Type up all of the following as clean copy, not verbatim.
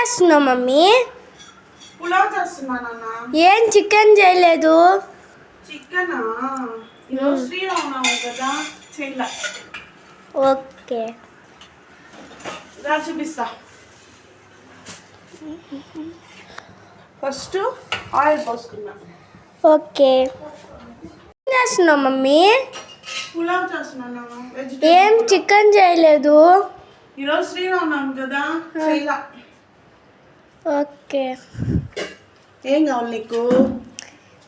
చేస్తున్నావు మమ్మీ? పులావ్ చేస్తున్నా నాన్న. ఏం చికెన్ చేయలేదు? చికెనా? ఈరోజు శ్రీరామనవమి కదా, చేయలే. ఓకే, రా చూపిస్తా. ఫస్ట్ ఆయిల్ పోసుకున్నా. ఓకే. ఏం చేస్తున్నావు మమ్మీ? పులావ్ చేస్తున్నా నాన్న. ఏం చికెన్ చేయలేదు? ఈరోజు శ్రీరామనవమి కదా, చేయలే. ఓకే. ఏం కావాలి నీకు?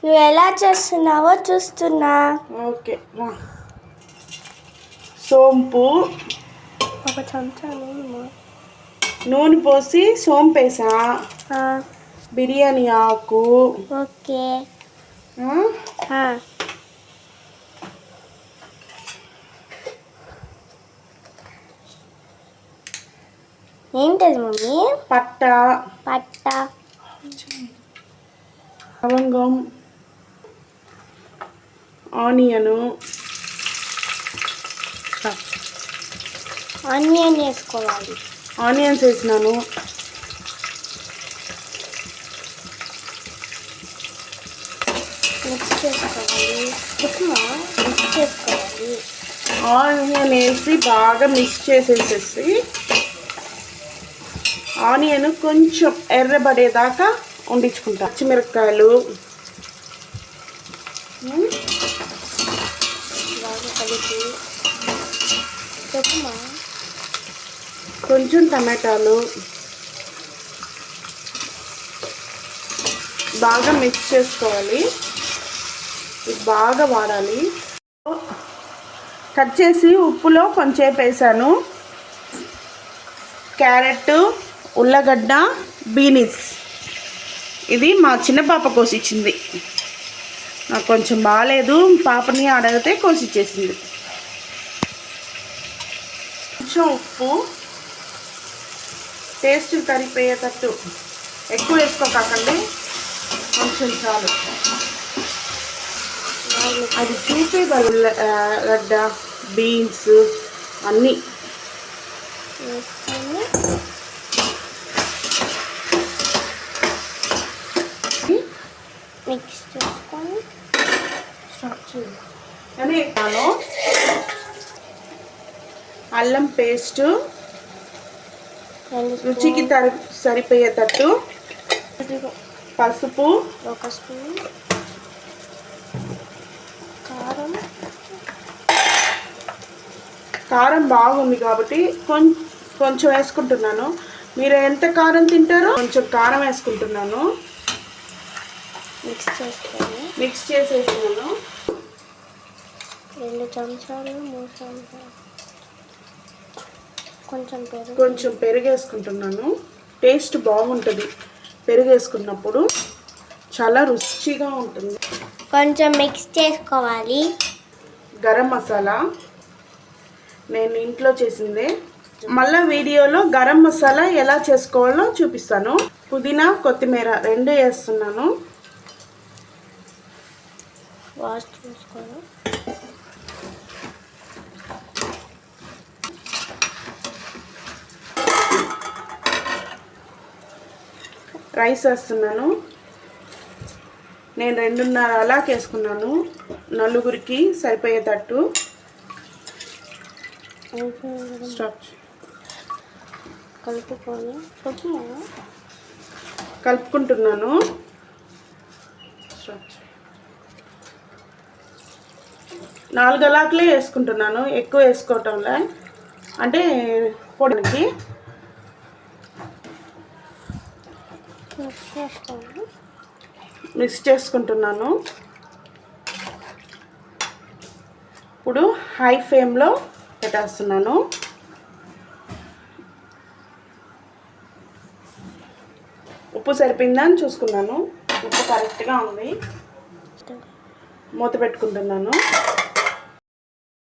నువ్వు ఎలా చేస్తున్నావో చూస్తున్నా. ఓకే, సోంపు ఒక చెంచా నూనె పోసి సోంపేసా, బిర్యానీ ఆకు. ఓకే. ఏంటది మమ్మీ? పట్ట, లవంగం, ఆనియన్ వేసుకోవాలి. ఆనియన్స్ వేసినాను. మిక్స్ చేసుకోవాలి. ఆనియన్ వేసి బాగా మిక్స్ చేసేసేసి ఆనియన్ కొంచెం ఎర్రబడేదాకా వండించుకుంటా. పచ్చిమిరపకాయలు బాగా కలిపి కొంచెం టమాటాలు బాగా మిక్స్ చేసుకోవాలి. ఇది బాగా వాడాలి. కట్ చేసి ఉప్పులో కొంచెం వేసాను. క్యారెట్, ఉల్లగడ్డ, బీనీస్. ఇది మా చిన్న పాప కోసిచ్చింది. నాకు కొంచెం బాగాలేదు, పాపని అడిగితే కోసిచ్చేసింది. కొంచెం ఉప్పు, టేస్ట్ సరిపోయేటట్టు, ఎక్కువ వేసుకోకండి, కొంచెం చాలు. అది చూపి ఉల్లగడ్డ, బీన్స్ అన్నీ మిక్స్ చేసుకొని అల్లం పేస్ట్ రుచికి సరిపోయేటట్టు, పసుపు, ఒక స్పూన్ కారం బాగుంది కాబట్టి కొంచెం వేసుకుంటున్నాను. మీరు ఎంత కారం తింటారో కొంచెం కారం వేసుకుంటున్నాను. మిక్స్ చేసేసాను. 2 చెంచాలు 3 చెంచాలు కొంచెం పెరుగు వేసుకుంటున్నాను. టేస్ట్ బాగుంటుంది పెరుగు వేసుకున్నప్పుడు, చాలా రుచిగా ఉంటుంది. కొంచెం మిక్స్ చేసుకోవాలి. గరం మసాలా నేను ఇంట్లో చేసిందే. మళ్ళీ వీడియోలో గరం మసాలా ఎలా చేసుకోవాలో చూపిస్తాను. పుదీనా, కొత్తిమీర 2 వేస్తున్నాను. వాష్ చేసుకోవాలి. రైస్ వేస్తున్నాను. నేను 2.5 అలాగే వేసుకున్నాను, నలుగురికి సరిపోయేటట్టు. కలుపుకుంటున్నాను. 4 అలాకులే వేసుకుంటున్నాను, ఎక్కువ వేసుకోవటంలే, అంటే పొడికి. మిక్స్ చేసుకుంటున్నాను. ఇప్పుడు హై ఫ్లేమ్లో పెట్టేస్తున్నాను. ఉప్పు సరిపోయిందని చూసుకున్నాను. ఉప్పు కరెక్ట్గా ఉంది. మూత పెట్టుకుంటున్నాను.